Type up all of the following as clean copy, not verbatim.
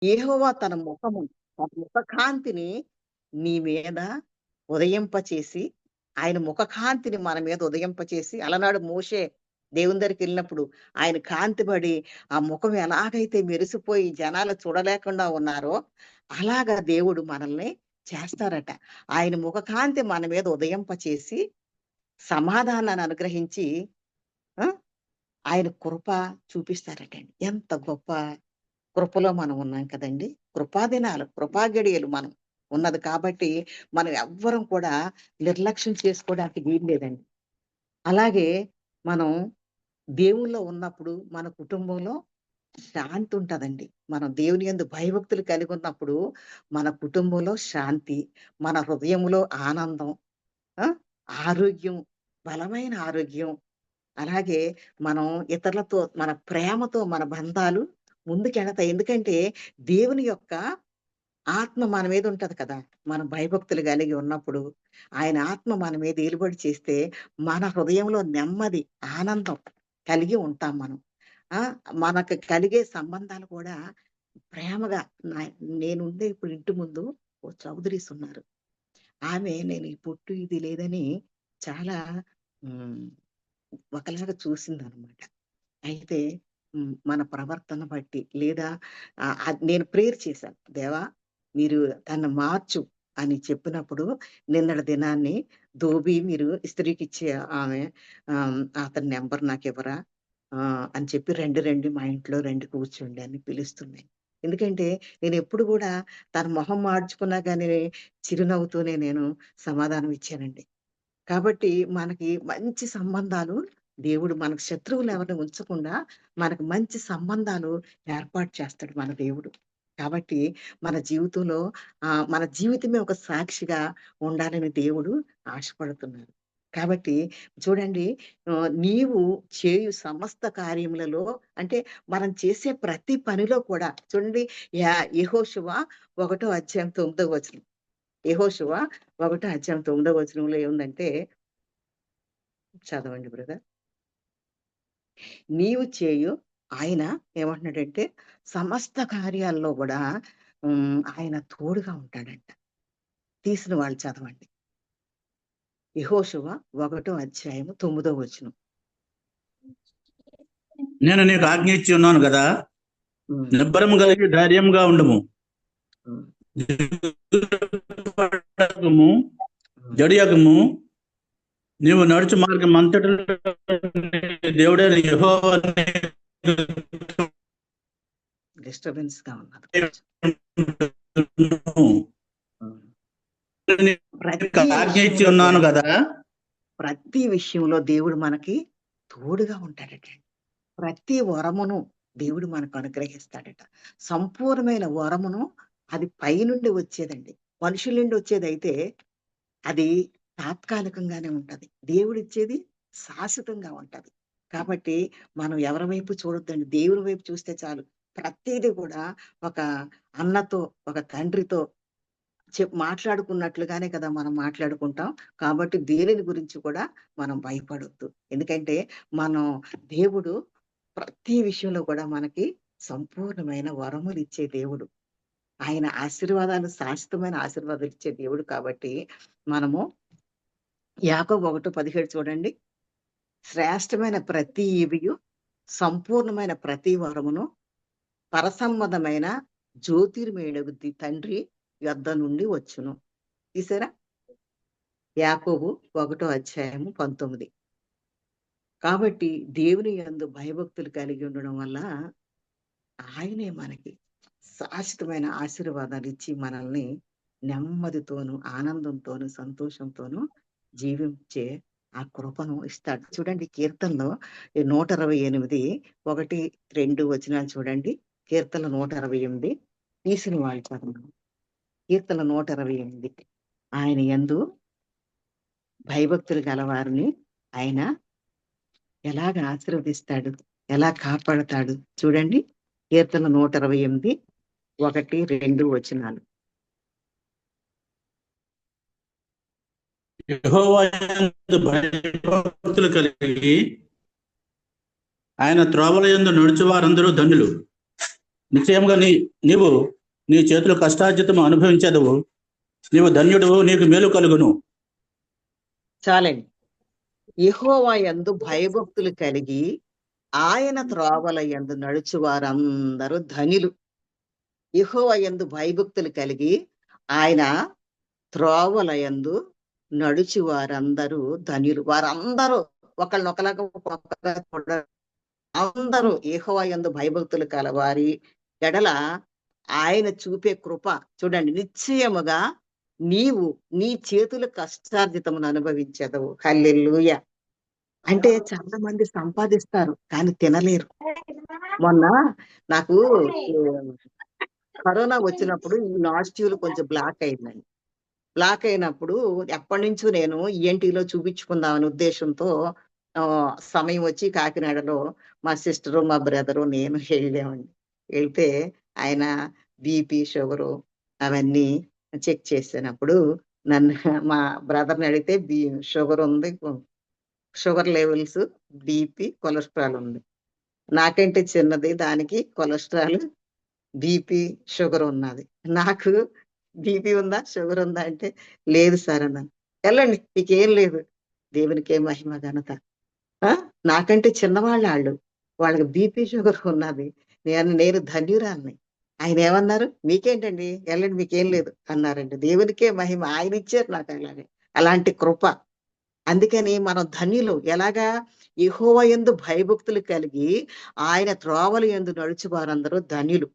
యెహోవా తన ముఖకాంతిని నీ మీద ఉదయింపచేసి, ఆయన ముఖకాంతిని మన మీద ఉదయింపచేసి అలనాడు మోషే దేవుని దగ్గరికెళ్ళినప్పుడు ఆయన కాంతి పడి, ఆ ముఖం ఎలాగైతే మెరిసిపోయి జనాలు చూడలేకుండా ఉన్నారో, అలాగా దేవుడు మనల్ని చేస్తారట. ఆయన ముఖకాంతి మన మీద ఉదయింపచేసి, సమాధానాన్ని అనుగ్రహించి ఆ! ఆయన కృప చూపిస్తారటండి. ఎంత గొప్ప కృపలో మనం ఉన్నాం కదండీ! కృపాదినాలు, కృపాగడియలు మనం ఉన్నది కాబట్టి, మనం ఎవ్వరం కూడా నిర్లక్ష్యం చేసుకోవడానికి వీల్లేదండి. అలాగే మనం దేవునిలో ఉన్నప్పుడు మన కుటుంబంలో శాంతి ఉంటదండి. మనం దేవుని యందు భయభక్తులు కలిగున్నప్పుడు, మన కుటుంబంలో శాంతి, మన హృదయంలో ఆనందం, ఆ! ఆరోగ్యం, బలమైన ఆరోగ్యం. అలాగే మనం ఇతరులతో మన ప్రేమతో మన బంధాలు ముందుకెళతాయి. ఎందుకంటే దేవుని యొక్క ఆత్మ మన మీద ఉంటది కదా! మనం భయభక్తులు కలిగి ఉన్నప్పుడు, ఆయన ఆత్మ మన మీద ఏలుబడి చేస్తే, మన హృదయంలో నెమ్మది, ఆనందం కలిగి ఉంటాం మనం. ఆ! మనకు కలిగే సంబంధాలు కూడా ప్రేమగా నా నేనుండే ఇప్పుడు ఇంటి ముందు ఓ చౌదరీస్ ఉన్నారు. ఆమె నేను ఈ పొట్టు ఇది లేదని చాలా హ్మ్. ఒకలాగా చూసిందనమాట. అయితే మన ప్రవర్తన బట్టి లేదా నేను ప్రేయర్ చేశాను. దేవా! మీరు తనను మార్చు అని చెప్పినప్పుడు నిన్నటి దినాన్ని దోబి మీరు ఇస్త్రీకిచ్చే ఆమె అతని నంబర్ నాకివ్వరా? అని చెప్పి రండి, రండి మా ఇంట్లో రండి కూర్చోండి అని పిలుస్తుంది. ఎందుకంటే నేనెప్పుడు గూడా తన మొహం మార్చుకున్నా గాని చిరునవ్వుతోనే నేను సమాధానం ఇచ్చానండి. కాబట్టి మనకి మంచి సంబంధాలు దేవుడు మనకు శత్రువులు ఎవరిని ఉంచకుండా మనకు మంచి సంబంధాలు ఏర్పాటు చేస్తాడు మన దేవుడు. కాబట్టి మన జీవితంలో మన జీవితమే ఒక సాక్షిగా ఉండాలని దేవుడు ఆశపడుతున్నాడు. కాబట్టి చూడండి నీవు చేయు సమస్త కార్యములలో అంటే మనం చేసే ప్రతి పనిలో కూడా చూడండి యెహోషువ 1 అధ్యాయం 9 వచనం. యెహోషువ 1 అధ్యాయం 9 వచనంలో ఏముందంటే చదవండి బ్రదర్. నీవు చేయు ఆయన ఏమంటున్నాడంటే సమస్త కార్యాల్లో గూడా ఆయన తోడుగా ఉంటాడంట. తీసిన వాళ్ళు చదవండి. యెహోషువ 1 అధ్యాయం 9 వచనం. నేను నీకు ఆజ్ఞ ఇచ్చి ఉన్నాను కదా, హ్మ్. నిబ్బరం కలిగి ధైర్యంగా ఉండము, హ్మ్. జడియకము, నీవు నడుచు మార్గం అంతటిలో దేవుడే యెహోవా డిస్టర్బెన్స్ గా ఉన్నది. హ్మ్. ఆజ్ఞ ఇచ్చి ఉన్నాను కదా. ప్రతి విషయంలో దేవుడు మనకి తోడుగా ఉంటాడట. ప్రతి వరమును దేవుడు మనకు అనుగ్రహిస్తాడట. సంపూర్ణమైన వరమును అది పైనుండి వచ్చేదండి. మనుషుల నుండి వచ్చేదైతే అది తాత్కాలికంగానే ఉంటది. దేవుడిచ్చేది శాశ్వతంగా ఉంటది. కాబట్టి మనం ఎవరి వైపు చూడొద్దండి. దేవుని వైపు చూస్తే చాలు. ప్రతీది కూడా ఒక అన్నతో, ఒక తండ్రితో మాట్లాడుకున్నట్లుగానే కదా మనం మాట్లాడుకుంటాం. కాబట్టి దేనిని గురించి కూడా మనం భయపడొద్దు. ఎందుకంటే మనం దేవుడు ప్రతి విషయంలో కూడా మనకి సంపూర్ణమైన వరములిచ్చే దేవుడు. ఆయన ఆశీర్వాదాలు శాశ్వతమైన ఆశీర్వాదాలు ఇచ్చే దేవుడు కాబట్టి మనము యాకోబు 1:17 చూడండి. శ్రేష్టమైన ప్రతి ఈవియు సంపూర్ణమైన ప్రతి వరమును పరసంబంధమైన జ్యోతిర్మయుడగు తండ్రి యొద్ద నుండి వచ్చును. తీసారా? యాకోబు 1 అధ్యాయం 19. కాబట్టి దేవుని యందు భయభక్తులు కలిగి ఉండడం వల్ల ఆయనే మనకి శాశ్వతమైన ఆశీర్వాదాలు ఇచ్చి మనల్ని నెమ్మదితోను, ఆనందంతోను, సంతోషంతోను జీవించే ఆ కృపను ఇస్తాడు. చూడండి కీర్తనలో 128 1, 2 వచనాలు చూడండి. కీర్తన 128 తీసిన వాళ్ళు చదవండి. కీర్తన 128 ఆయన యందు భయభక్తులు గలవారిని ఆయన ఎలాగ ఆశీర్వదిస్తాడు, ఎలా కాపాడతాడు చూడండి. కీర్తన 128 1, 2 వచనాలు. యెహోవా యందు భయభక్తులు కలిగి ఆయన త్రోవల యందు నడుచు వారందరూ ధన్యులు. నిశ్చయంగా నీవు నీ చేతుల కష్టార్జితము అనుభవించదువు. నీవు ధన్యుడు, నీకు మేలు కలుగును. చాలండి. యెహోవా యందు భయభక్తులు కలిగి ఆయన త్రోవల యందు నడుచు వారందరూ ధన్యులు. యెహోవా యందు భయభక్తులు కలిగి ఆయన త్రోవల యందు నడుచు వారందరూ ధన్యులు. వారందరూ ఒకళ్ళనొకలాగా ఒక్కొక్కగా చూడరు. అందరూ యెహోవా యందు భయభక్తులు కలవారి ఎడల ఆయన చూపే కృప చూడండి. నిశ్చయముగా నీవు నీ చేతుల కష్టార్జితమును అనుభవించదవు. హల్లెలూయా. అంటే చాలా మంది సంపాదిస్తారు కానీ తినలేరు. మొన్న నాకు కరోనా వచ్చినప్పుడు ఈ నాస్టివ్లు కొంచెం బ్లాక్ అయిందండి. బ్లాక్ అయినప్పుడు ఎప్పటి నుంచో నేను ఈఎన్టీలో చూపించుకుందామనే ఉద్దేశంతో సమయం వచ్చి కాకినాడలో మా సిస్టరు, మా బ్రదరు, నేను వెళ్ళామండి. వెళ్తే ఆయన బీపీ, షుగరు అవన్నీ చెక్ చేసినప్పుడు నన్ను మా బ్రదర్ని అడిగితే షుగర్ ఉంది, షుగర్ లెవెల్స్, బీపీ, కొలెస్ట్రాల్ ఉంది. నాకంటే చిన్నది, దానికి కొలెస్ట్రాల్, బీపీ, షుగర్ ఉన్నది. నాకు బీపీ ఉందా, షుగర్ ఉందా అంటే లేదు సార్ అన్నాను. వెళ్ళండి, మీకేం లేదు. దేవునికే మహిమ ఘనత. నాకంటే చిన్నవాళ్ళు, వాళ్ళకి బీపీ, షుగర్ ఉన్నది. నేను ధన్యురాల్ని. ఆయన ఏమన్నారు, మీకేంటండి వెళ్ళండి, మీకేం లేదు అన్నారండి. దేవునికే మహిమ. ఆయన ఇచ్చారు నాకు అలాంటి కృప. అందుకని మనం ధన్యులు. ఎలాగా? యెహోవా యందు భయభక్తులు కలిగి ఆయన త్రోవల యందు నడుచు వారందరూ ధన్యులు.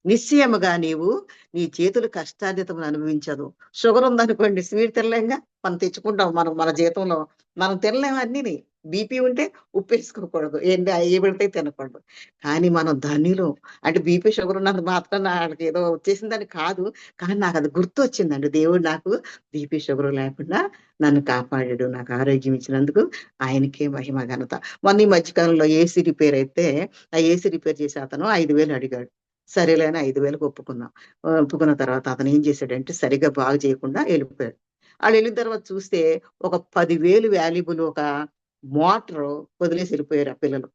నిశ్చయముగా నీవు నీ చేతులు కష్టార్జితమును అనుభవించదు. షుగర్ ఉందనుకోండి, స్వీట్ తినలేంగా, మనం తెచ్చుకుంటాం. మన జీతంలో మనం తినలేము అన్నిని. బీపీ ఉంటే ఉప్పు వేసుకోకూడదు, ఏ పెడితే తినకూడదు. కానీ మనం ధన్యులు. అంటే బీపీ, షుగర్ ఉన్నది మాత్రం నాకు ఏదో వచ్చేసిందని కాదు, కానీ నాకు అది గుర్తు వచ్చిందండి. దేవుడు నాకు బీపీ, షుగర్ లేకుండా నన్ను కాపాడాడు. నాకు ఆరోగ్యం ఇచ్చినందుకు ఆయనకే మహిమ ఘనత. మొన్న ఈ మధ్యకాలంలో ఏసీ రిపేర్ అయితే ఆ ఏసీ రిపేర్ చేసే అతను 5,000 అడిగాడు. సరేలే అని 5,000కి ఒప్పుకున్నాం. ఒప్పుకున్న తర్వాత అతను ఏం చేశాడంటే సరిగ్గా బాగు చేయకుండా వెళ్ళిపోయాడు. వాళ్ళు వెళ్ళిన తర్వాత చూస్తే ఒక 10,000 వాల్యుబుల్ ఒక మోటార్ వదిలేసి వెళ్ళిపోయారు ఆ పిల్లలు.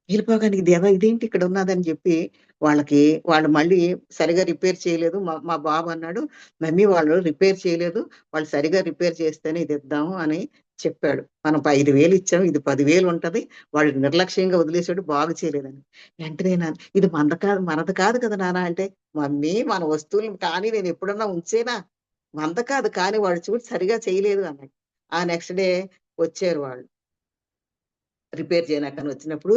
వెళ్ళిపోగానే దేవా ఇదేంటి ఇక్కడ ఉన్నదని చెప్పి వాళ్ళు మళ్ళీ సరిగా రిపేర్ చేయలేదు. మా బాబు అన్నాడు, మమ్మీ వాళ్ళు రిపేర్ చేయలేదు, వాళ్ళు సరిగా రిపేర్ చేస్తేనే ఇది ఇద్దాము అని చెప్పాడు. మనం 5,000 ఇచ్చాం, ఇది 10,000 ఉంటది, వాళ్ళు నిర్లక్ష్యంగా వదిలేసాడు, బాగు చేయలేదని. వెంటనే ఇది మనది కాదు కదా నాన్న అంటే, మమ్మీ మన వస్తువులు కానీ నేను ఎప్పుడన్నా ఉంచేనా, మనది కాదు కానీ వాడు చూడు సరిగా చేయలేదు అన్నాడు. ఆ నెక్స్ట్ డే వచ్చారు వాళ్ళు రిపేర్ చేయనాకని. వచ్చినప్పుడు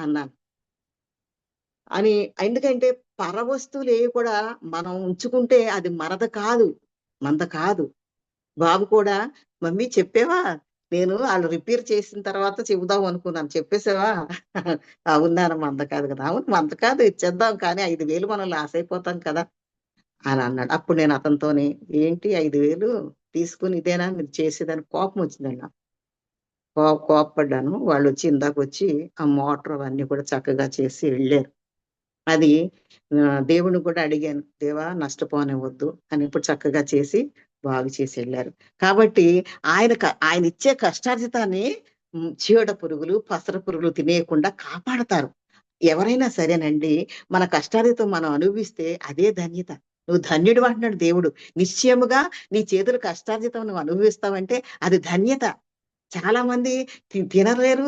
అన్నాను అని. ఎందుకంటే పరవస్తువులు ఏవి కూడా మనం ఉంచుకుంటే అది మనది కాదు. బాబు కూడా, మమ్మీ చెప్పావా, నేను వాళ్ళు రిపేర్ చేసిన తర్వాత చెబుదాం అనుకున్నాను, చెప్పేసావా? అవునాను, మంద కాదు కదా. అవును మంద కాదు, ఇచ్చేద్దాం, కానీ 5,000 మనం లాస్ అయిపోతాం కదా అని అన్నాడు. అప్పుడు నేను అతనితోని, ఏంటి 5,000 తీసుకుని ఇదేనా మీరు చేసేదని కోపం వచ్చిందండి నాకు. కోపపడ్డాను. వాళ్ళు వచ్చి ఇందాక వచ్చి ఆ మోటార్ అవన్నీ కూడా చక్కగా చేసి వెళ్ళారు. అది దేవుని కూడా అడిగాను, దేవా నష్టపోనివ్వద్దు అని. ఇప్పుడు చక్కగా చేసి బాగు చేసి వెళ్ళారు. కాబట్టి ఆయన ఇచ్చే కష్టార్జితాన్ని చీడ పురుగులు, పసర పురుగులు తినేయకుండా కాపాడతారు. ఎవరైనా సరేనండి, మన కష్టార్జితం మనం అనుభవిస్తే అదే ధన్యత. నువ్వు ధన్యుడు అంటున్నాడు దేవుడు. నిశ్చయముగా నీ చేతులు కష్టార్జితం నువ్వు అనుభవిస్తావంటే అది ధన్యత. చాలా మంది తినలేరు,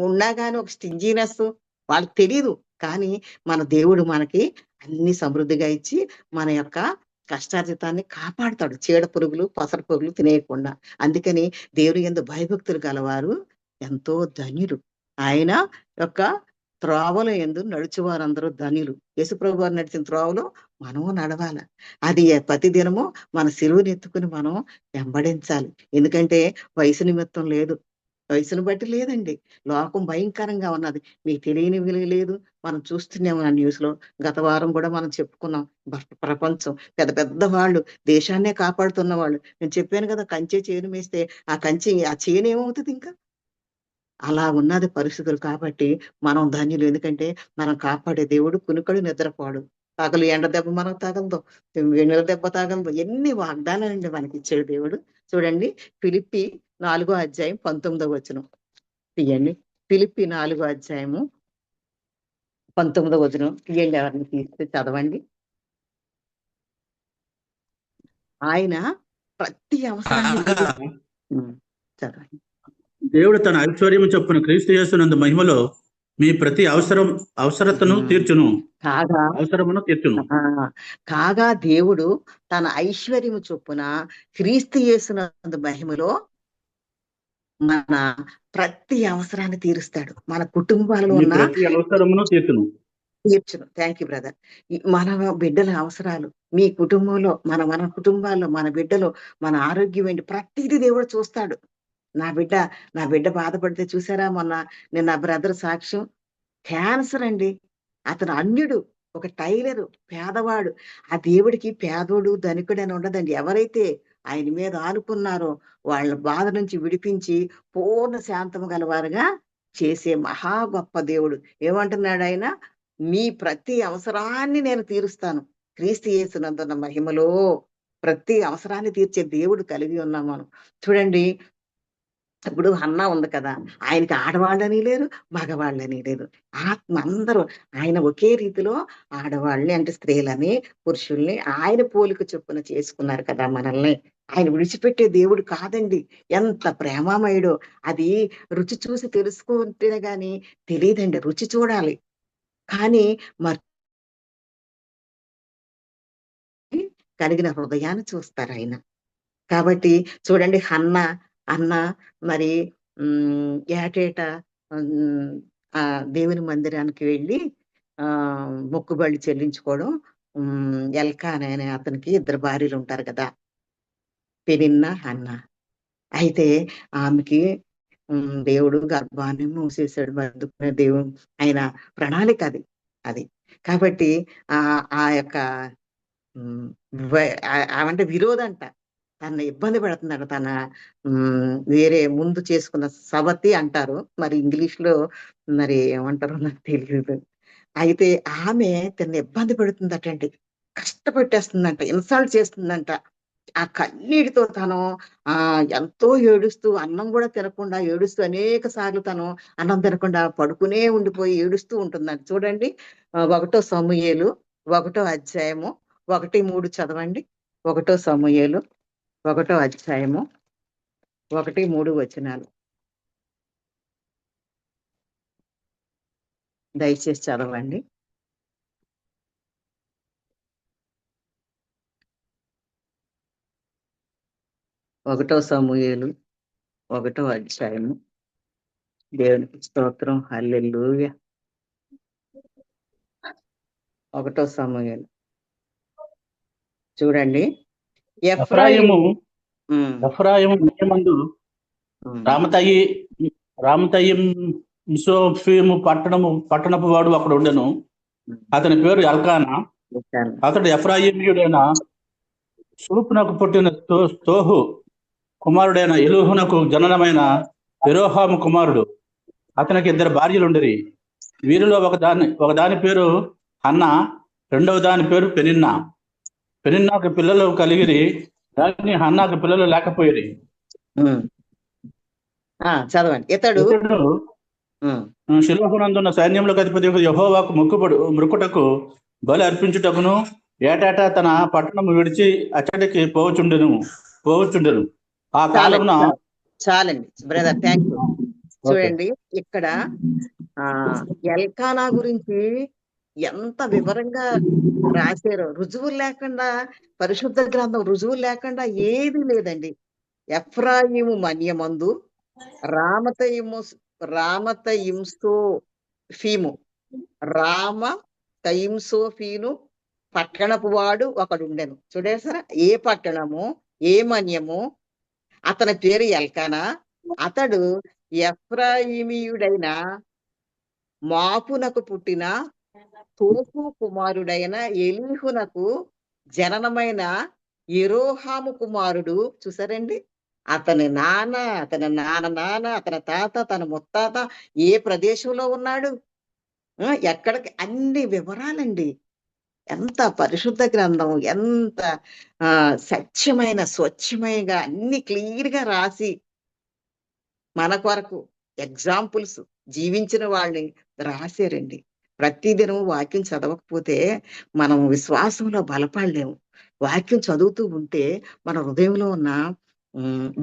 ఉన్నా గాని ఒక స్టింజీనెస్, వాళ్ళకి తెలియదు. కానీ మన దేవుడు మనకి అన్ని సమృద్ధిగా ఇచ్చి మన యొక్క కష్టార్జితాన్ని కాపాడుతాడు. చీడ పురుగులు, పసర పురుగులు తినేయకుండా. అందుకని దేవుని యందు భయభక్తులు గలవారు ఎంతో ధన్యులు. ఆయన యొక్క త్రోవల యందు నడుచువారందరూ ధన్యులు. యేసుప్రభు వారు నడిచిన త్రోవలో మనము నడవాలి. అది ప్రతి దినము మన సిలువను ఎత్తుకుని మనం వెంబడించాలి. ఎందుకంటే వయసు నిమిత్తం లేదు, వయసును బట్టి లేదండి. లోకం భయంకరంగా ఉన్నది, మీకు తెలియని విలువ లేదు. మనం చూస్తున్నాము ఆ న్యూస్ లో. గత వారం కూడా మనం చెప్పుకున్నాం. ప్రపంచం పెద్ద పెద్ద వాళ్ళు, దేశాన్నే కాపాడుతున్న వాళ్ళు. నేను చెప్పాను కదా, కంచె చేను మేస్తే ఆ చేను ఏమవుతుంది ఇంకా? అలా ఉన్నది పరిస్థితులు. కాబట్టి మనం ధన్యులు. ఎందుకంటే మనం కాపాడే దేవుడు కునుకడు, నిద్రపోడు. పగలు ఎండ దెబ్బ మనకు తగలదు, వెన్నెల దెబ్బ తగలదు. ఎన్ని వాగ్దానాలండి మనకి ఇచ్చాడు దేవుడు. చూడండి, ఫిలిప్పి 4వ అధ్యాయం 19వ వచనం తీయండి. ఫిలిప్పి 4:19 తీయండి, ఎవరిని తీస్తే చదవండి. ఆయన ప్రతి అవసరాన్ని చదవండి. దేవుడు తన ఐశ్వర్యము చొప్పున క్రీస్తు యేసునందు మహిమలో మీ ప్రతి అవసరతను తీర్చును. అవసరమును తీర్చును. కాగా దేవుడు తన ఐశ్వర్యము చొప్పున క్రీస్తు యేసునందు మహిమలో మన ప్రతి అవసరాన్ని తీరుస్తాడు. మన కుటుంబాల్లో ఉన్న ప్రతి అవసరమును తీర్చును. Thank you brother. మన బిడ్డల అవసరాలు, మీ కుటుంబంలో మన కుటుంబాల్లో మన బిడ్డలో మన ఆరోగ్యం ఏంటి, ప్రతిదీ దేవుడు చూస్తాడు. నా బిడ్డ బాధపడితే చూసారా, మొన్న నేను నా బ్రదర్ సాక్ష్యం, క్యాన్సర్ అండి. అతను అన్యుడు, ఒక టైలరు, పేదవాడు. ఆ దేవుడికి పేదోడు ధనికుడు అని ఉండదండి. ఎవరైతే ఆయన మీద ఆనుకున్నారో వాళ్ళ బాధ నుంచి విడిపించి పూర్ణ శాంతము గలవారుగా చేసే మహా గొప్ప దేవుడు. ఏమంటున్నాడు ఆయన? మీ ప్రతి అవసరాన్ని నేను తీరుస్తాను. క్రీస్తు యేసునందున్న మహిమలో ప్రతి అవసరాన్ని తీర్చే దేవుడు కలిగి ఉన్నాం మనం. చూడండి, ఇప్పుడు హన్నా ఉంది కదా, ఆయనకి ఆడవాళ్ళని లేరు, మగవాళ్ళని లేరు. ఆత్మ అందరూ ఆయన ఒకే రీతిలో ఆడవాళ్ళని అంటే స్త్రీలని పురుషుల్ని ఆయన పోలిక చొప్పున చేసుకున్నారు కదా మనల్ని. ఆయన విడిచిపెట్టే దేవుడు కాదండి. ఎంత ప్రేమమయుడో అది రుచి చూసి తెలుసుకుంటేనే గాని తెలియదండి. రుచి చూడాలి, కానీ మరి కలిగిన హృదయాన్ని చూస్తారు ఆయన. కాబట్టి చూడండి, అన్న మరి ఏటేటా ఆ దేవుని మందిరానికి వెళ్ళి మొక్కుబళ్ళు చెల్లించుకోవడం. ఎల్కానా అనే అతనికి 2 భార్యలు ఉంటారు కదా, పెనిన్నా, హన్న. అయితే ఆమెకి దేవుడు గర్భాన్ని మూసేశాడు. బతుకునే దేవుడు ఆయన ప్రణాళిక అది. కాబట్టి ఆ యొక్క అంటే విరోధంట, తన ఇబ్బంది పెడుతుందట. తన వేరే ముందు చేసుకున్న సవతి అంటారు, మరి ఇంగ్లీష్ లో మరి ఏమంటారో నాకు తెలియదు. అయితే ఆమె తన ఇబ్బంది పెడుతుందటండి, కష్టపెట్టేస్తుందంట, ఇన్సల్ట్ చేస్తుందంట. ఆ కన్నీటితో తను ఎంతో ఏడుస్తూ, అన్నం కూడా తినకుండా ఏడుస్తూ, అనేక సార్లు తను అన్నం తినకుండా పడుకునే ఉండిపోయి ఏడుస్తూ ఉంటుందంట. చూడండి, 1 సమూయేలు 1 1:3 చదవండి. 1 సమూయేలు 1:1-3 దయచేసి చదవండి. 1 సమూయేలు 1 దేవునికి స్తోత్రం, హల్లెలూయా. 1 సమూయేలు చూడండి. ఎఫ్రాయిము మందు రామతయిము పట్టణపు వాడు అక్కడ ఉండెను. అతని పేరు ఎల్కానా. అతడు ఎఫ్రాయిమీయుడైన సూపునకు పుట్టిన తోహు కుమారుడైన ఎలుహునకు జననమైన యెరోహాము కుమారుడు. అతనికి 2 భార్యలుండిరి. వీరిలో ఒకదాని పేరు హన్నా, రెండవ దాని పేరు పెనిన్నా. పెనిన్నాకు పిల్లలు కలిగిరి, కానీ హన్నాకు పిల్లలు లేకపోయిరి. చదవండి. ఇతడు షిలోహునందున్న సైన్యములకు అధిపతి యెహోవాకు మొక్కుటకు బలి అర్పించుటకును ఏటాటా తన పట్టణము విడిచి అచ్చటికి పోవచ్చుండెను. ఆ కాలమున చాలండి బ్రదర్, థ్యాంక్ యూ. చూడండి, ఇక్కడ ఎల్కానా గురించి ఎంత వివరంగా రాశారో. రుజువులు లేకుండా, పరిశుద్ధ గ్రంథం రుజువులు లేకుండా ఏది లేదండి. ఎఫ్రాయిము మన్యమందు రామతయింసోఫీను పట్టణపు వాడు ఒకడుండెను. చూడేసారా, ఏ పట్టణము, ఏ మన్యము. అతని పేరు ఎల్కానా. అతడు ఎఫ్రాయిమీయుడైన మాపునకు పుట్టిన తోహు కుమారుడైన ఎలీహునకు జననమైన యెరోహాము కుమారుడు. చూసారండి, అతని నాన్న, అతని అతని తాత, తన ముత్తాత ఏ ప్రదేశంలో ఉన్నాడు, ఎక్కడికి, అన్ని వివరాలండి. ఎంత పరిశుద్ధ గ్రంథం, ఎంత సత్యమైన స్వచ్ఛమైనగా అన్ని క్లియర్ గా రాసి మన కొరకు ఎగ్జాంపుల్స్ జీవించిన వాళ్ళని రాశారండి. ప్రతిదినం వాక్యం చదవకపోతే మనం విశ్వాసంలో బలపడలేము. వాక్యం చదువుతూ ఉంటే మన హృదయంలో ఉన్న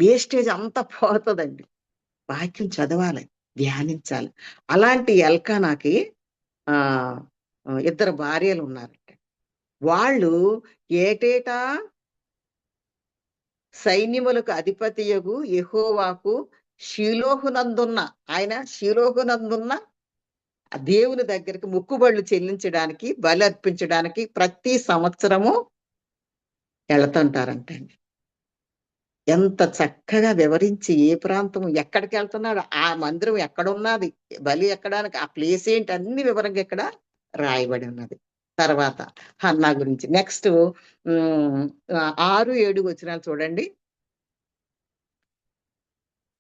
వేస్టేజ్ అంతా పోతుందండి. వాక్యం చదవాలి, ధ్యానించాలి. అలాంటి ఎల్కానాకి ఆ ఇద్దరు భార్యలు ఉన్నారంట. వాళ్ళు ఏటేటా సైన్యములకు అధిపతియగు యెహోవాకు షిలోహునందున్న దేవుని దగ్గరికి మొక్కుబడులు చెల్లించడానికి, బలి అర్పించడానికి ప్రతి సంవత్సరము వెళ్తుంటారంటండి. ఎంత చక్కగా వివరించి ఏ ప్రాంతం ఎక్కడికి వెళ్తున్నాడు, ఆ మందిరం ఎక్కడున్నది, బలి ఎక్కడానికి ఆ ప్లేస్ ఏంటి, అన్ని వివరంగా ఇక్కడ రాయబడి ఉన్నది. తర్వాత హన్నా గురించి నెక్స్ట్ 6-7 వచనాలు చూడండి.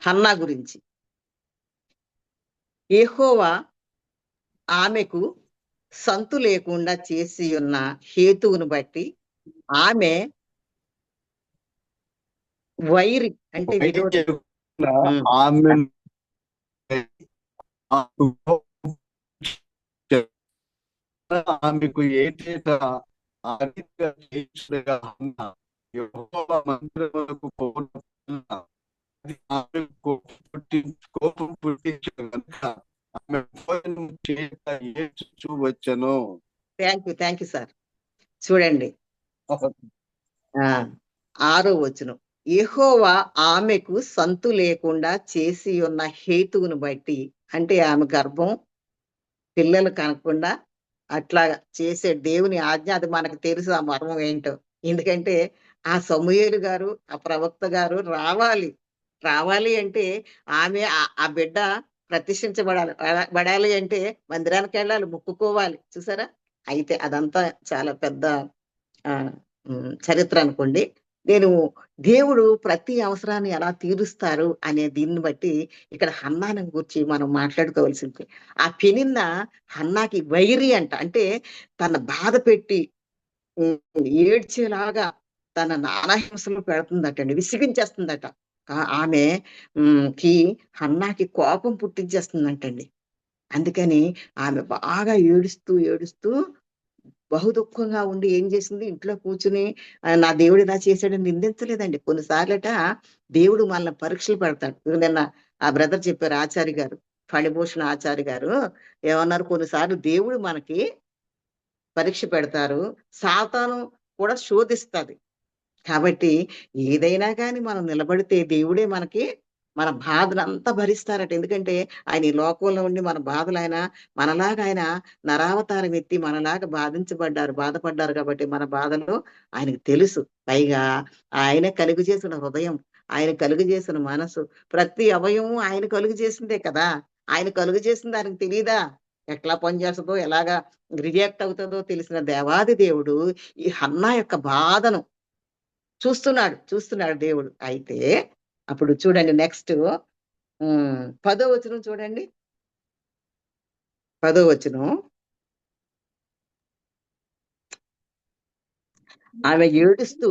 హన్నా గురించి యెహోవా ఆమెకు సంతు లేకుండా చేసి ఉన్న హేతువును బట్టి ఆమె వైరి అంటే విరోధి. ఆమె ఆమెకు ఏటేటా యెహోవా మందిరమునకు పోవుట ఆమెకు కోపం పుట్టించు కనుక ఆమె భోజనం చేయక ఏడ్చుచూ వచ్చెను. Thank you sir. చూడండి 6వ వచనం. యెహోవా ఆమెకు సంతు లేకుండా చేసి ఉన్న హేతువును బట్టి, అంటే ఆమె గర్భం పిల్లలు కనకుండా అట్లా చేసే దేవుని ఆజ్ఞ, అది మనకు తెలుసు ఆ మర్మం ఏంటో. ఎందుకంటే ఆ సమూయేలు గారు, ఆ ప్రవక్త గారు రావాలి అంటే ఆమె ఆ బిడ్డ బడాలి అంటే మందిరానికి వెళ్ళాలి, మొక్కుకోవాలి. చూసారా? అయితే అదంతా చాలా పెద్ద చరిత్ర అనుకోండి. నేను దేవుడు ప్రతి అవసరాన్ని ఎలా తీరుస్తారు అనే దీన్ని బట్టి ఇక్కడ హన్నాని గురించి మనం మాట్లాడుకోవాల్సింది. ఆ పెనిన్న హన్నాకి వైరి అంట. అంటే తన బాధ పెట్టి ఏడ్చేలాగా తన నానాహింసలు పెడుతుందటండి, విసిగించేస్తుందట. ఆమె హన్నాకి కోపం పుట్టించేస్తుందంటండి. అందుకని ఆమె బాగా ఏడుస్తూ బహు దుఃఖంగా ఉండి ఏం చేసింది, ఇంట్లో కూర్చుని నా దేవుడు ఇలా చేశాడని నిందించలేదండి. కొన్నిసార్లట దేవుడు మనల్ని పరీక్షలు పెడతాడు. నిన్న ఆ బ్రదర్ చెప్పారు, ఆచార్య గారు, ఫణిభూషణ ఆచార్య గారు ఏమన్నారు, కొన్నిసార్లు దేవుడు మనకి పరీక్ష పెడతారు, సాతాను కూడా శోధిస్తుంది. కాబట్టి ఏదైనా కానీ మనం నిలబడితే దేవుడే మనకి మన బాధలంతా భరిస్తారట. ఎందుకంటే ఆయన ఈ లోకంలో ఉండి మన బాధలు మనలాగా ఆయన నరావతారం ఎత్తి మనలాగా బాధపడ్డారు కాబట్టి మన బాధలు ఆయనకు తెలుసు. పైగా ఆయన కలుగు చేసిన హృదయం, ఆయన కలుగు చేసిన మనసు, ప్రతి అవయవం ఆయన కలుగు చేసిందే కదా. ఆయన కలుగు చేసిన దానికి తెలియదా ఎట్లా పనిచేస్తుందో, ఎలాగా రియాక్ట్ అవుతుందో తెలిసిన దేవాది దేవుడు ఈ హన్నా యొక్క బాధను చూస్తున్నాడు దేవుడు. అయితే అప్పుడు చూడండి నెక్స్ట్ 10వ వచనం చూడండి. 10వ వచనం. ఆమె ఏడుస్తూ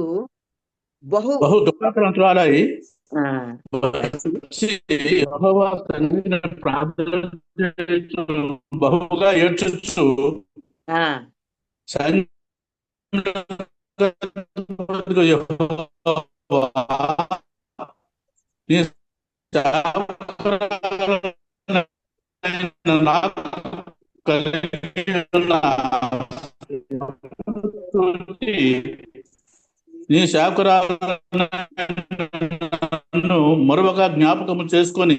బహు దుఃఖాక్రాంతురాలై బహుగా ఏడ్చొచ్చు నీ శాకురాలను మరొక జ్ఞాపకము చేసుకొని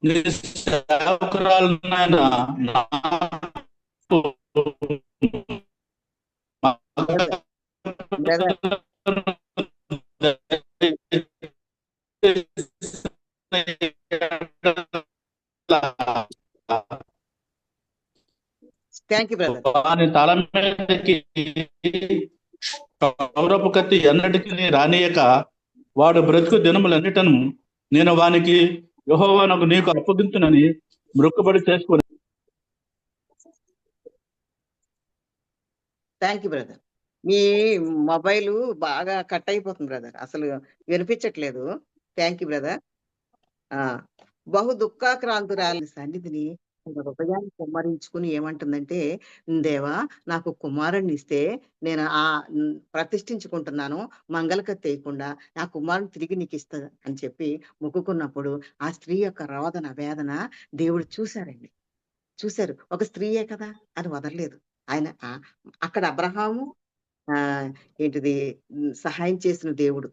నీ శాకురాలను తల మీదకి కౌరపు కత్తి ఎన్నటికి రానియక వాడు బ్రతుకు దినములన్నిటను నేను వానికి యెహోవానకు నీకు అప్పగించునని మొక్కుబడి చేసుకుని. Thank you brother. Me mobile బాగా కట్ అయిపోతుంది బ్రదర్, అసలు వినిపించట్లేదు. Thank you brother. బహు దుఃఖాక్రాంతురాలి సన్నిధిని తన హృదయాన్ని కుమ్మరించుకుని ఏమంటుందంటే, దేవా నాకు కుమారుణ్ణి ఇస్తే నేను ప్రతిష్ఠించుకుంటున్నాను, మంగళకత్తేయకుండా నా కుమారుని తిరిగి నీకు ఇస్తా అని చెప్పి మొక్కుకున్నప్పుడు ఆ స్త్రీ యొక్క రోదన వేదన దేవుడు చూశారండి. చూశారు. ఒక స్త్రీయే కదా అని వదలలేదు. ఆయన అక్కడ అబ్రహాము ఆహ్, ఏంటిది సహాయం చేసిన దేవుడు.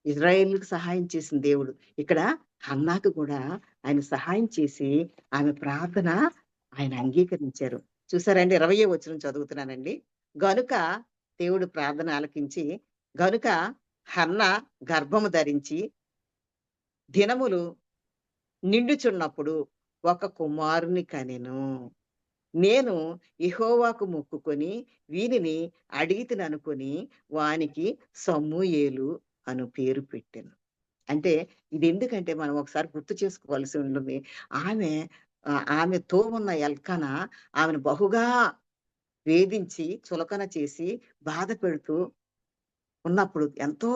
ఇజ్రాయేలుకి సహాయం చేసిన దేవుడు. ఇక్కడ హన్నాకు కూడా ఆయన సహాయం చేసి ఆమె ప్రార్థన ఆయన అంగీకరించారు. చూసారండి 20వ వచనం చదువుతున్నానండి. గనుక దేవుడు ప్రార్థన ఆలకించి, గనుక హన్నా గర్భము ధరించి దినములు నిండుచున్నప్పుడు ఒక కుమారుని కనెను. నేను యెహోవాకు మొక్కుకొని వీనిని అడిగితిననుకొని వానికి సమూయేలు అను పేరు పెట్టెను. అంటే ఇది ఎందుకంటే మనం ఒకసారి గుర్తు చేసుకోవాల్సి ఉంటుంది. ఆమె ఆమెతో ఉన్న ఎల్కానా ఆమెను బహుగా వేధించి, చులకన చేసి, బాధ పెడుతూ ఉన్నప్పుడు ఎంతో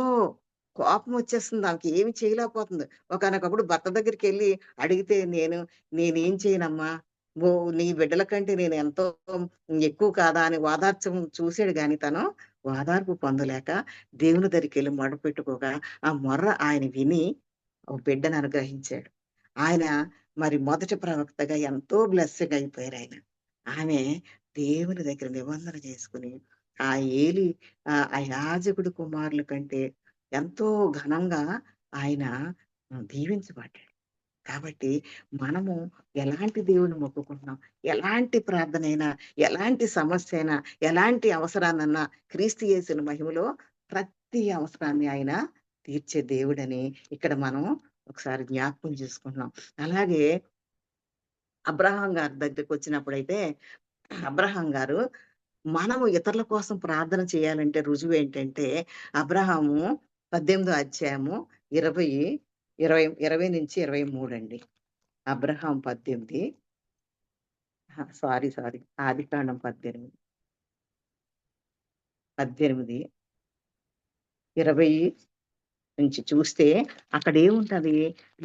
కోపం వచ్చేస్తుంది. ఆమెకి ఏమి చేయలేకపోతుంది. ఒకానొకప్పుడు భర్త దగ్గరికెళ్ళి అడిగితే నేనేం చేయనమ్మా, నీ బిడ్డల కంటే నేను ఎంతో ఎక్కువ కాదా అని ఓదార్చం చూసాడు గాని తను ఓదార్పు పొందలేక దేవుని దగ్గరికెళ్ళి మొర పెట్టుకోగా ఆ మొర్ర ఆయన విని ఒక బిడ్డను అనుగ్రహించాడు. ఆయన మరి మొదటి ప్రవక్తగా ఎంతో బ్లెస్సింగ్ అయిపోయారు ఆయన. ఆమె దేవుని దగ్గర నిబంధన చేసుకుని ఆ ఏలి ఆ యాజకుడి కుమారుల కంటే ఎంతో ఘనంగా ఆయన దీవించబడ్డాడు. కాబట్టి మనము ఎలాంటి దేవుని మొక్కుకుంటున్నాం, ఎలాంటి ప్రార్థనైనా, ఎలాంటి సమస్య అయినా, ఎలాంటి అవసరాన్నన్నా క్రీస్తు యేసుని మహిమలో ప్రతి అవసరాన్ని ఆయన తీర్చే దేవుడని ఇక్కడ మనం ఒకసారి జ్ఞాపకం చేసుకుంటున్నాం. అలాగే అబ్రహాం గారి దగ్గరికి వచ్చినప్పుడైతే అబ్రహాం గారు మనము ఇతరుల కోసం ప్రార్థన చేయాలంటే రుజువు ఏంటంటే అబ్రహాము 18వ అధ్యాయము 20 నుంచి 23 అండి. అబ్రహాం 18 సారీ ఆదికాండం 18 20 నుంచి చూస్తే అక్కడ ఏముంటది,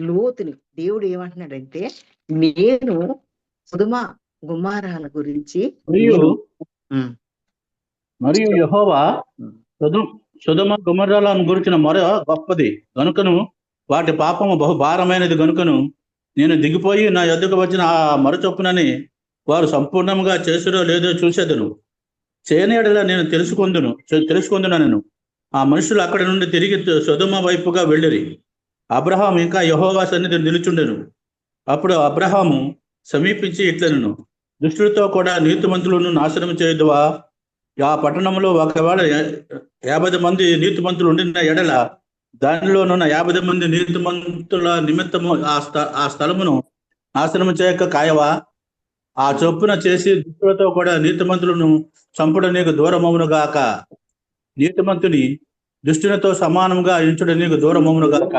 లోతుని దేవుడు ఏమంటున్నాడంటే నేను సుధుమ గుమ్మారాల గురించి మరియు యెహోవా సొదొమ గొమొర్రాలను గురించిన మొర గొప్పది గనుకను వాటి పాపము బహు భారమైనది గనుకను నేను దిగిపోయి నా యొద్దకు వచ్చిన ఆ మొర చొప్పునని వారు సంపూర్ణంగా చేసుడో లేదో చూసేదను. చేయని యెడల నేను తెలుసుకొందునను. ఆ మనుషులు అక్కడి నుండి తిరిగి సొదొమ వైపుగా వెళ్ళిరి. అబ్రహాము ఇంకా యెహోవా సన్నిధి నిలుచుండెను. అప్పుడు అబ్రహాము సమీపించి ఇట్లనెను, దుష్టులతో కూడా నీతిమంతులను నాశనం చేయదువా? ఆ పట్టణంలో ఒకవేళ 50 మంది నీతిమంతులు ఉండిన ఎడల దానిలోనున్న 50 మంది నీతిమంతుల నిమిత్తము ఆ స్థలమును నాశనం చేయక కాయవా? ఆ చొప్పున చేసి దుష్టులతో కూడా నీతిమంతులను చంపుట నీకు దూరమవును గాక. నీతిమంతుని దుష్టునితో సమానంగా ఎంచుట నీకు దూరమవును గాక.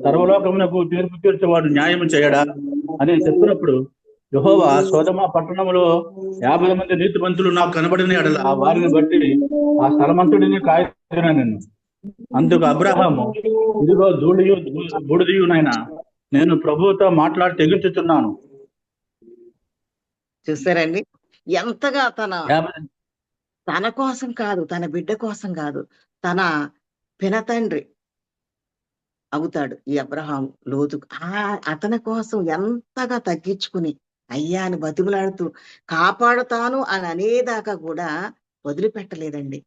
సర్వలోకమునకు తీర్పు తీర్చేవాడు న్యాయం చేయడా అని చెప్పినప్పుడు యెహోవా సొదొమ పట్టణంలో 50 మంది నీతిమంతులు నాకు కనబడిన ఎడల వారిని బట్టి ఆ స్థలమంతుడిని కాయనను. అందుకు అబ్రహాము, ఇదిగో బూడిదయునైనా నేను ప్రభువుతో మాట్లాడి తెగించుచున్నాను. చూసారండి ఎంతగా తన కోసం కాదు, తన బిడ్డ కోసం కాదు, తన పినతండ్రి అవుతాడు ఈ అబ్రహాం లోతు అతని కోసం ఎంతగా తగ్గించుకుని అయ్యా అని బతిమలాడుతూ కాపాడుతాను అని అనేదాకా కూడా వదిలిపెట్టలేదండి.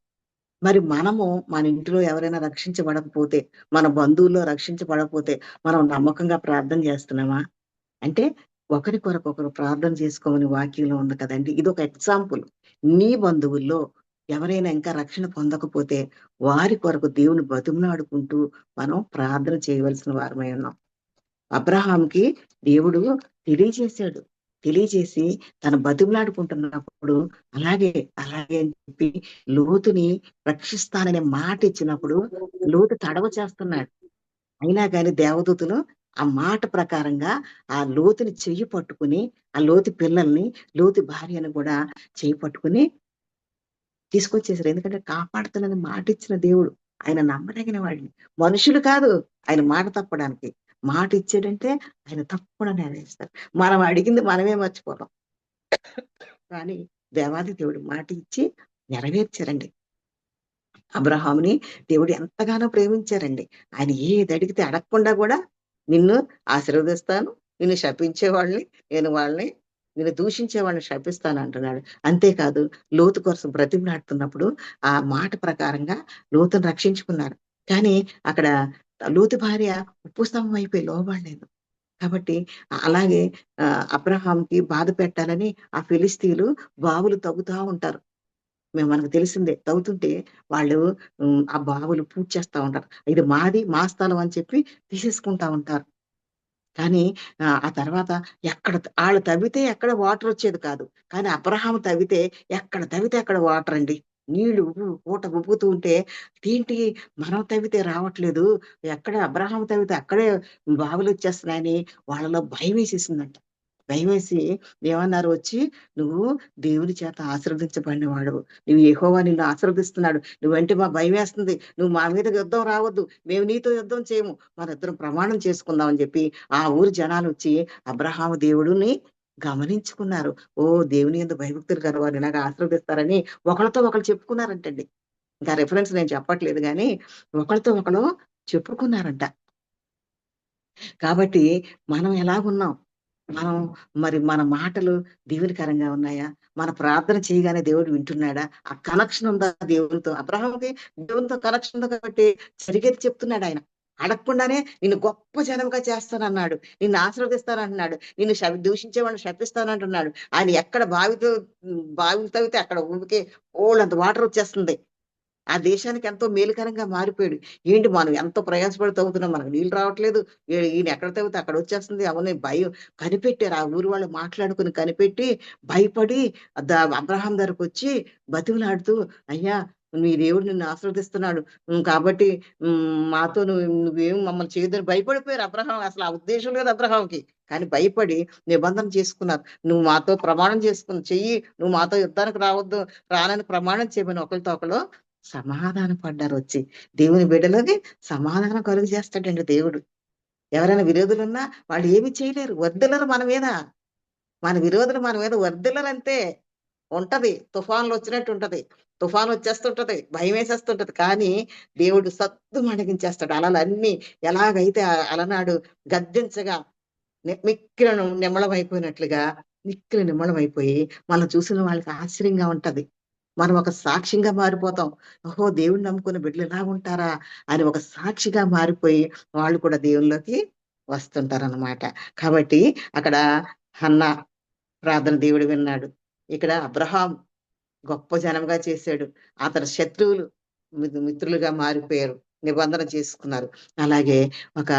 మరి మనము మన ఇంటిలో ఎవరైనా రక్షించబడకపోతే, మన బంధువుల్లో రక్షించబడకపోతే మనం నమ్మకంగా ప్రార్థన చేస్తున్నామా? అంటే ఒకరి కొరకు ఒకరు ప్రార్థన చేసుకోమని వాక్యంలో ఉంది కదండి. ఇది ఒక ఎగ్జాంపుల్. నీ బంధువుల్లో ఎవరైనా ఇంకా రక్షణ పొందకపోతే వారి కొరకు దేవుని బతిమలాడుకుంటూ మనం ప్రార్థన చేయవలసిన వారమై ఉన్నాం. అబ్రహాంకి దేవుడు తెలియజేశాడు. తెలియజేసి తను బతిమలాడుకుంటున్నప్పుడు అలాగే అని చెప్పి లోతుని రక్షిస్తాననే మాట ఇచ్చినప్పుడు లోతు తడవ చేస్తున్నాడు. అయినా కానీ దేవదూతలు ఆ మాట ప్రకారంగా ఆ లోతుని చెయ్యి పట్టుకుని ఆ లోతు పిల్లల్ని లోతు భార్యను కూడా చెయ్యి పట్టుకుని తీసుకొచ్చేసారు. ఎందుకంటే కాపాడుతానని మాట ఇచ్చిన దేవుడు. ఆయన నమ్మదగిన వాడిని. మనుషులు కాదు ఆయన మాట తప్పడానికి. మాట ఇచ్చాడంటే ఆయన తప్పకుండా నెరవేరుస్తాడు. మనం అడిగింది మనమే మర్చిపోతాం. కానీ దేవాది దేవుడు మాట ఇచ్చి నెరవేర్చారండి. అబ్రహాముని దేవుడు ఎంతగానో ప్రేమించారండి. ఆయన ఏది అడిగితే అడగకుండా కూడా నిన్ను ఆశీర్వదిస్తాను, నిన్ను శపించే వాళ్ళని నిన్ను దూషించే వాళ్ళని శపిస్తాను అంటున్నాడు. అంతేకాదు లోతు కోసం బ్రతిమలాడుతున్నప్పుడు ఆ మాట ప్రకారంగా లోతును రక్షించుకున్నారు. కానీ అక్కడ లోతు భార్య ఉప్పు స్తంభం అయిపోయి లోబడలేదు. కాబట్టి అలాగే అబ్రహాంకి బాధ పెట్టాలని ఆ ఫిలిస్తీన్లు బావులు తవ్వుతా ఉంటారు. మనకు తెలిసిందే, తవ్వుతుంటే వాళ్ళు ఆ బావులు పూజ చేస్తా ఉంటారు. ఇది మాది, మా స్థలం అని చెప్పి తీసేసుకుంటా ఉంటారు. కానీ ఆ తర్వాత ఎక్కడ వాళ్ళు తవ్వితే ఎక్కడ వాటర్ వచ్చేది కాదు. కానీ అబ్రహాము తవ్వితే ఎక్కడ తవ్వితే అక్కడ వాటర్ అండి. నీళ్లు పూట ఉబ్బుతూ ఉంటే ఏంటి మనం తవ్వితే రావట్లేదు, ఎక్కడ అబ్రహాము తవ్వితే అక్కడే బావులు వచ్చేస్తున్నాయని వాళ్ళలో భయం వేసేసిందంట. భయమేసి ఏమన్నారు వచ్చి, నువ్వు దేవుని చేత ఆశీర్వదించబడిన వాడు, నువ్వు యెహోవా నిన్ను ఆశీర్వదిస్తున్నాడు, నువ్వంటే మా భయం వేస్తుంది, నువ్వు మా మీద యుద్ధం రావద్దు, మేము నీతో యుద్ధం చేయము, మనిద్దరం ప్రమాణం చేసుకుందాం అని చెప్పి ఆ ఊరి జనాలు వచ్చి అబ్రహాము దేవుడిని గమనించుకున్నారు. ఓ దేవుని యందు భయభక్తులు గలవారు ఇలాగ ఆశీర్వదిస్తారని ఒకళ్ళతో ఒకళ్ళు చెప్పుకున్నారంటండి. ఇంకా రెఫరెన్స్ నేను చెప్పట్లేదు కానీ ఒకళ్ళతో ఒకళ్ళు చెప్పుకున్నారంట. కాబట్టి మనం ఎలాగున్నాం, మనం మరి మన మాటలు దేవునికరంగా ఉన్నాయా, మన ప్రార్థన చేయగానే దేవుడు వింటున్నాడా, ఆ కనెక్షన్ ఉందా దేవునితో? అబ్రహాంకి దేవునితో కనెక్షన్ ఉంది కాబట్టి జరిగేది చెప్తున్నాడు ఆయన. అడగకుండానే నిన్ను గొప్ప జనముగా చేస్తానన్నాడు, నిన్ను ఆశీర్వదిస్తానంటున్నాడు, నిన్ను దూషించే వాళ్ళని శపిస్తానంటున్నాడు. ఆయన ఎక్కడ బావి తవ్వితే అక్కడ ఊరికే ఓళ్ళంత వాటర్ వచ్చేస్తుంది. ఆ దేశానికి ఎంతో మేలుకరంగా మారిపోయాడు. ఏంటి మనం ఎంతో ప్రయాసపడి తవ్వుతున్నాం, మనకు నీళ్లు రావట్లేదు, ఈయన ఎక్కడ తవ్వితే అక్కడ వచ్చేస్తుంది అవన్నీ భయం కనిపెట్టారు. ఆ ఊరు వాళ్ళు మాట్లాడుకుని కనిపెట్టి భయపడి అబ్రహాం దగ్గరకు వచ్చి బతిమలాడుతూ, అయ్యా మీ దేవుడు నిన్ను ఆశీర్వదిస్తున్నాడు కాబట్టి మాతో నువ్వేం మమ్మల్ని చేయదని భయపడిపోయారు. అబ్రహాం అసలు ఆ ఉద్దేశం లేదు అబ్రహాంకి, కానీ భయపడి నిబంధన చేసుకున్నారు. నువ్వు మాతో ప్రమాణం చెయ్యి, నువ్వు మాతో యుద్ధానికి రానని ప్రమాణం చేయమని ఒకరితో ఒకరు సమాధాన పడ్డారు. వచ్చి దేవుని బిడ్డలకి సమాధానం కలుగు చేస్తాడండి దేవుడు. ఎవరైనా విరోధులున్నా వాళ్ళు ఏమి చేయలేరు, వర్దిల్లరు మన మీద. మన విరోధులు మన మీద వర్దిల్లరంతే. ఉంటది, తుఫాన్లు వచ్చినట్టు ఉంటది, తుఫాన్ వచ్చేస్తుంటది, భయం వేసేస్తుంటది, కానీ దేవుడు సత్తు మణిగించేస్తాడు. అలలన్నీ ఎలాగైతే అలనాడు గద్దించగా మిక్కిలను నిమ్మళమైపోయినట్లుగా మిక్కిలి నిమ్మళమైపోయి మనం చూసిన వాళ్ళకి ఆశ్చర్యంగా ఉంటది. మనం ఒక సాక్ష్యంగా మారిపోతాం. ఓహో దేవుడిని నమ్ముకున్న బిడ్డలు ఎలా ఉంటారా అని ఒక సాక్షిగా మారిపోయి వాళ్ళు కూడా దేవుళ్ళలోకి వస్తుంటారన్నమాట. కాబట్టి అక్కడ హన్నా ప్రార్థన దేవుడు విన్నాడు. ఇక్కడ అబ్రహాం గొప్ప జనంగా చేశాడు. అతని శత్రువులు మిత్రులుగా మారిపోయారు, నిబంధన చేసుకున్నారు. అలాగే ఒక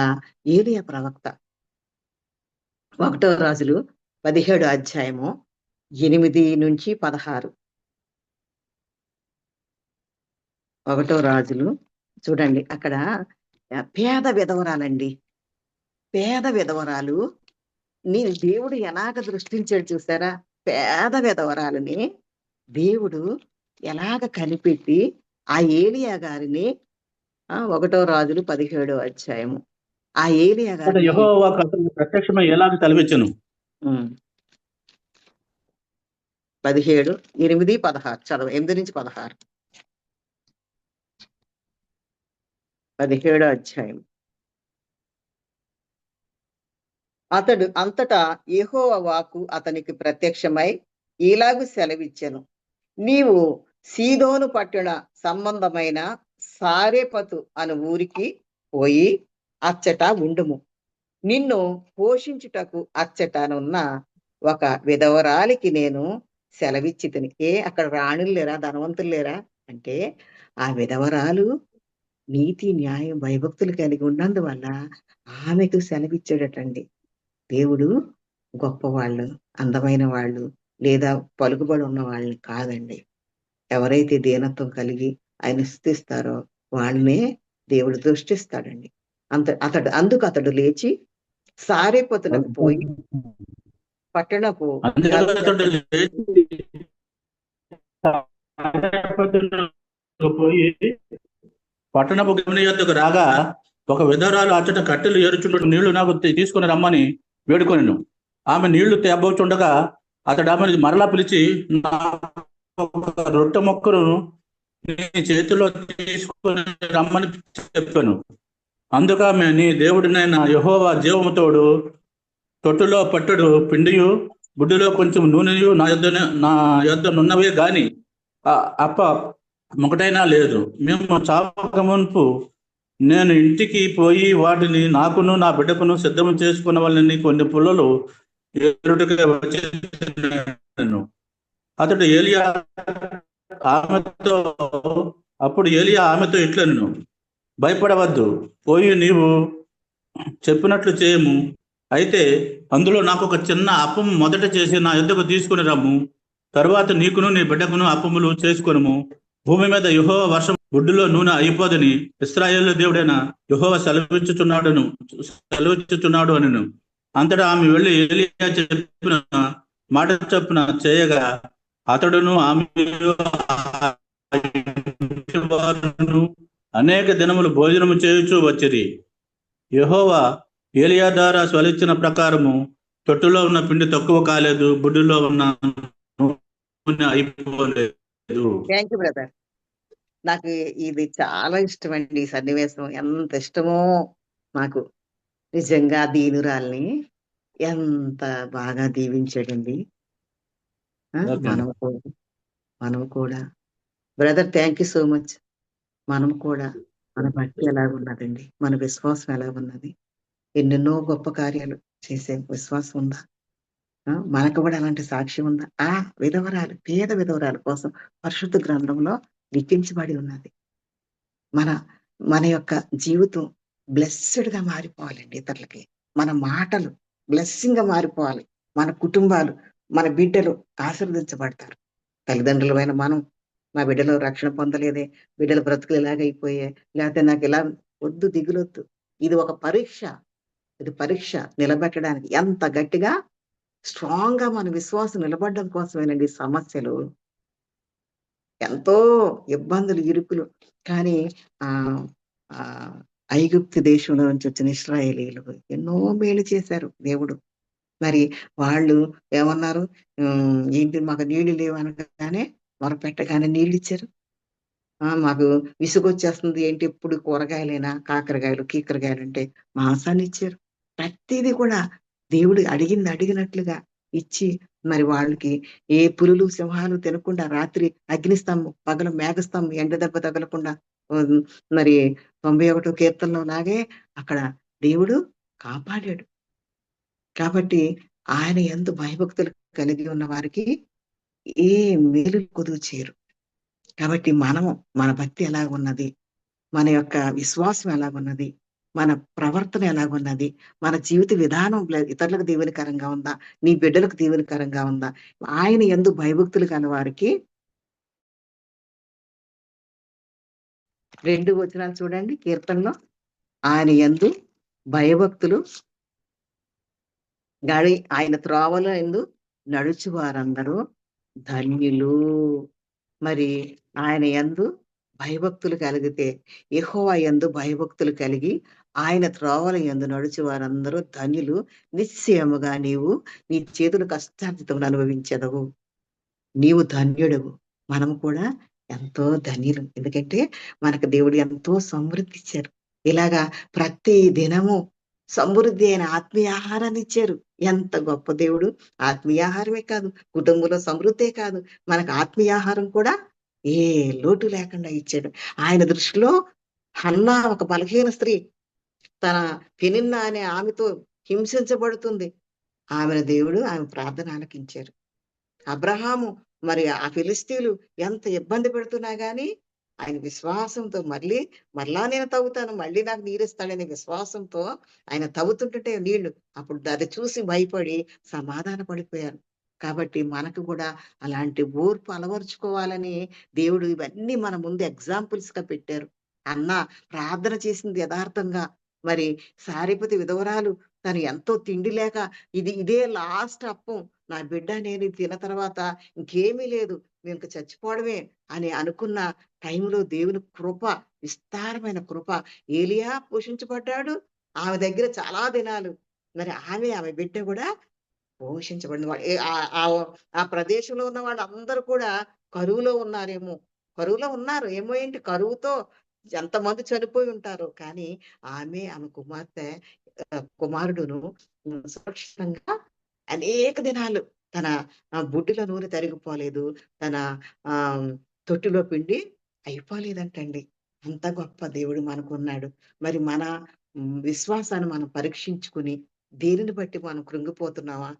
ఏలియా ప్రవక్త 1వ రాజులు 17 అధ్యాయము 8 నుంచి 16. 1వ రాజులు చూడండి, అక్కడ పేద విధవరాలండి. పేద విధవరాలు దేవుడు ఎలాగ దృష్టించాడు చూసారా? పేద విధవరాలని దేవుడు ఎలాగ కనిపెట్టి ఆ ఏలియా గారిని 1వ రాజులు 17 అధ్యాయము ఆ ఏలియా గారిని యెహోవాకు అతనికి ప్రత్యక్షమై ఎలాగ తలవిచ్చెను. 17, 8, 16 చదవ. 8 నుంచి 16. 17 అధ్యాయం. అతడు అంతటా యెహోవా వాక్కు అతనికి ప్రత్యక్షమై ఇలాగు సెలవిచ్చెను, నీవు సీదోను పట్టణ సంబంధమైన సారెపతు అను ఊరికి పోయి అచ్చట ఉండుము. నిన్ను పోషించుటకు అచ్చటనున్న ఒక విధవరాలికి నేను సెలవిచ్చితిని. అక్కడ రాణులు లేరా, ధనవంతులు లేరా అంటే ఆ విధవరాలు నీతి న్యాయం భయభక్తులు కలిగి ఉన్నందువల్ల ఆమెకు సెలవిచ్చాడటండి. దేవుడు గొప్పవాళ్ళు, అందమైన వాళ్ళు లేదా పలుకుబడి ఉన్న వాళ్ళని కాదండి. ఎవరైతే దీనత్వం కలిగి ఆయన స్తుతిస్తారో వాళ్ళనే దేవుడు దృష్టిస్తాడండి. అందుకు అతడు లేచి సారెపతునకు పోయి పట్టణపు పోయి పట్టణపు గమని యొద్దకు రాగా ఒక విధవరాలు అచ్చట కట్టెలు ఏరుచుండు నీళ్లు నాకు తీసుకుని రమ్మని వేడుకొనెను. ఆమె నీళ్లు తేబోచుండగా అతడు ఆమెను మరలా పిలిచి, నాకు ఒక రొట్టె ముక్కను నీ చేతిలో తీసుకుని రమ్మని చెప్పాను. అందుకామె, నీ దేవుడినైన యెహోవా జీవముతోడు తొట్టులో పట్టడు పిండియు గుడ్డులో కొంచెం నూనెయు నా యొద్ద నున్నవే గాని అప్ప ఒకటైనా లేదు. మేము చావక మునుపు నేను ఇంటికి పోయి వాటిని నాకును నా బిడ్డకును సిద్ధం చేసుకున్న వాళ్ళని కొన్ని పుల్లలు ఏరుటకు వచ్చేసాను. అతడు ఏలియా ఆమెతో అప్పుడు ఏలియా ఆమెతో ఇట్లనెను, భయపడవద్దు, పోయి నీవు చెప్పినట్లు చేయము. అయితే అందులో నాకు ఒక చిన్న అప్పము మొదట చేసి నా యొద్దకు తీసుకుని రమ్ము. తరువాత నీకును నీ బిడ్డకును అప్పములు చేసుకొనుము. భూమి మీద యెహోవా వర్షం గుడ్డులో నూనె అయిపోదని ఇశ్రాయేలు దేవుడైన యెహోవా సెలవిచ్చుచున్నాడు అనెను. అంతటా ఆమె వెళ్ళి ఏలియా చెప్పిన మాట చొప్పున చేయగా అతడును ఆమె అనేక దినములు భోజనము చేయుచూ వచ్చిరి. యెహోవా ఏలియా ద్వారా స్వలిచ్చిన ప్రకారము తొట్టులో ఉన్న పిండి తక్కువ కాలేదు, బుడ్డిలో ఉన్న నూనె అయిపోలేదు. Thank you brother. నాకు ఇది చాలా ఇష్టం అండి. ఈ సన్నివేశం ఎంత ఇష్టమో నాకు. నిజంగా దీనురాల్ని ఎంత బాగా దీవించాడండి. మనం కూడా brother, thank you so much. మనం కూడా మన భక్తి ఎలాగున్నదండి, మన విశ్వాసం ఎలాగున్నది, ఎన్నెన్నో గొప్ప కార్యాలు చేసే విశ్వాసం ఉందా? మనకు కూడా అలాంటి సాక్ష్యం ఉందా? విధవరాలు, పేద విధవరాలు కోసం పరిశుద్ధ గ్రంథంలో లిఖించబడి ఉన్నది. మన యొక్క జీవితం బ్లెస్సెడ్ గా మారిపోవాలండి. ఇతరులకి మన మాటలు బ్లెస్సింగ్ గా మారిపోవాలి. మన కుటుంబాలు, మన బిడ్డలు ఆశీర్వదించబడతారు. తల్లిదండ్రులమైన మనం, మా బిడ్డలు రక్షణ పొందలేదే, బిడ్డల బ్రతుకులు ఇలాగైపోయే, లేకపోతే నాకు ఇలా వద్దు, దిగులొద్దు. ఇది ఒక పరీక్ష. ఇది పరీక్ష నిలబెట్టడానికి ఎంత గట్టిగా స్ట్రాంగ్ గా మన విశ్వాసం నిలబడడం కోసమేనండి సమస్యలు, ఎంతో ఇబ్బందులు, ఇరుకులు. కానీ ఐగుప్తు దేశంలో నుంచి వచ్చిన ఇశ్రాయేలీలు ఎన్నో మేలు చేశారు దేవుడు. మరి వాళ్ళు ఏమన్నారు? ఏంటి, మాకు నీళ్లు లేవు అనగానే, మొరపెట్టగానే నీళ్ళు ఇచ్చారు. మాకు విసుగొచ్చేస్తుంది, ఏంటి ఎప్పుడు కూరగాయలైనా, కాకరకాయలు కీకరకాయలు అంటే మాంసాన్ని ఇచ్చారు. ప్రతిదీ కూడా దేవుడు అడిగినట్లుగా ఇచ్చి, మరి వాళ్ళకి ఏ పులులు సింహాలు తినకుండా, రాత్రి అగ్నిస్తంభం, పగలు మేఘస్తంభం, ఎండ దెబ్బ తగలకుండా, మరి 91వ కీర్తనలో లాగే అక్కడ దేవుడు కాపాడాడు. కాబట్టి ఆయన యందు భయభక్తులు కలిగి ఉన్న వారికి ఏ మేలు కొదువు చేయరు. కాబట్టి మన భక్తి ఎలాగున్నది, మన యొక్క విశ్వాసం ఎలాగున్నది, మన ప్రవర్తన ఎలాగున్నది, మన జీవిత విధానం ఇతరులకు దీవెనకరంగా ఉందా, నీ బిడ్డలకు దీవెనకరంగా ఉందా? ఆయన యందు భయభక్తులు కల వారికి 2 వచనాలు చూడండి కీర్తనలో. ఆయన యందు భయభక్తులు ఆయన త్రోవల యందు నడుచు వారందరూ ధన్యులు. మరి ఆయన యందు భయభక్తులు కలిగితే, యెహోవా యందు భయభక్తులు కలిగి ఆయన త్రోవల యందు నడుచు వారందరూ ధన్యులు. నిశ్చయముగా నీవు నీ చేతులు కష్టార్జితమును అనుభవించదవు. నీవు ధన్యుడవు. మనము కూడా ఎంతో ధన్యులు. ఎందుకంటే మనకు దేవుడు ఎంతో సమృద్ధి ఇచ్చారు. ఇలాగా ప్రతి దినము సమృద్ధి అయిన ఆత్మీయ ఆహారాన్ని ఇచ్చారు. ఎంత గొప్ప దేవుడు! ఆత్మీయ ఆహారమే కాదు, కుటుంబంలో సమృద్ధే కాదు, మనకు ఆత్మీయ ఆహారం కూడా ఏ లోటు లేకుండా ఇచ్చాడు. ఆయన దృష్టిలో హన్నా ఒక బలహీన స్త్రీ, తన పెనిన్నా అనే ఆమెతో హింసించబడుతుంది. దేవుడు ఆమె ప్రార్థన ఆలకించారు. అబ్రహాము, మరి ఆ ఫిలిస్తీన్లు ఎంత ఇబ్బంది పెడుతున్నా గానీ ఆయన విశ్వాసంతో మరలా నేను తవ్వుతాను, మళ్ళీ నాకు నీరిస్తాడనే విశ్వాసంతో ఆయన తవ్వుతుంటుంటే నీళ్లు, అప్పుడు అది చూసి భయపడి సమాధాన పడిపోయారు. కాబట్టి మనకు కూడా అలాంటి ఓర్పు అలవరుచుకోవాలని దేవుడు ఇవన్నీ మన ముందు ఎగ్జాంపుల్స్ గా పెట్టారు. అన్న ప్రార్థన చేసింది యథార్థంగా. మరి సారెపతి విధవరాలు తను ఎంతో తిండి లేక ఇదే లాస్ట్ అప్పం నా బిడ్డ నేను ఇది తిన్న తర్వాత ఇంకేమీ లేదు, నేను ఇంక చచ్చిపోవడమే అని అనుకున్న టైంలో దేవుని కృప, విస్తారమైన కృప. ఏలియా పోషించబడ్డాడు. ఆమె దగ్గర చాలా దినాలు. మరి ఆమె బిడ్డ కూడా పోషించబడింది. ఆ ప్రదేశంలో ఉన్న వాళ్ళందరూ కూడా కరువులో ఉన్నారేమో. కరువులో ఉన్నారు. ఏమో ఏంటి కరువుతో ఎంతమంది చనిపోయి ఉంటారో. కానీ ఆమె కుమార్తె కుమారుడును సురక్షితంగా అనేక దినాలు తన బుడ్డిలో నూనె తరిగిపోలేదు. తన తొట్టిలో పిండి అయిపోలేదంటండి. అంత గొప్ప దేవుడు మనకున్నాడు. మరి మన విశ్వాసాన్ని మనం పరీక్షించుకుని దేనిని బట్టి మనం కృంగిపోతున్నావా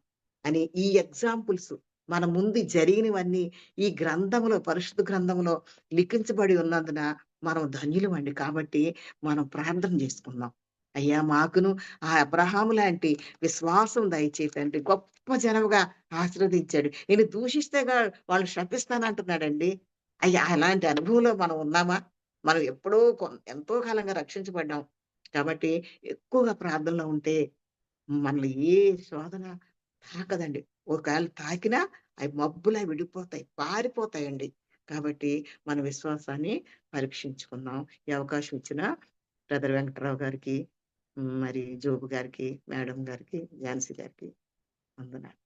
అని ఈ ఎగ్జాంపుల్స్ మన ముందు జరిగినవన్నీ ఈ గ్రంథంలో, పరిశుద్ధ గ్రంథంలో లిఖించబడి ఉన్నందున మనం ధన్యులమండి. కాబట్టి మనం ప్రార్థన చేసుకుందాం. అయ్యా మాకును ఆ అబ్రహాము లాంటి విశ్వాసం దయచేయి తండ్రి. గొప్ప జనముగా ఆశీర్వదించాడు. నేను దూషిస్తే వాళ్ళు శపిస్తానంటున్నాడండి. అయ్యా అలాంటి అనుభవంలో మనం ఉన్నామా? మనం ఎప్పుడో ఎంతో కాలంగా రక్షించబడ్డాం. కాబట్టి ఎక్కువగా ప్రార్థనలో ఉంటే మనల్ని ఏ శోధన తాకదండి. ఒకవేళ తాకినా అవి మబ్బులా విడిపోతాయి, పారిపోతాయండి. కాబట్టి మన విశ్వాసాన్ని పరీక్షించుకుందాం. ఈ అవకాశం ఇచ్చిన బ్రదర్ వెంకటరావు గారికి, మరి జోబు గారికి, మేడం గారికి, ఝాన్సీ గారికి వందనాలు.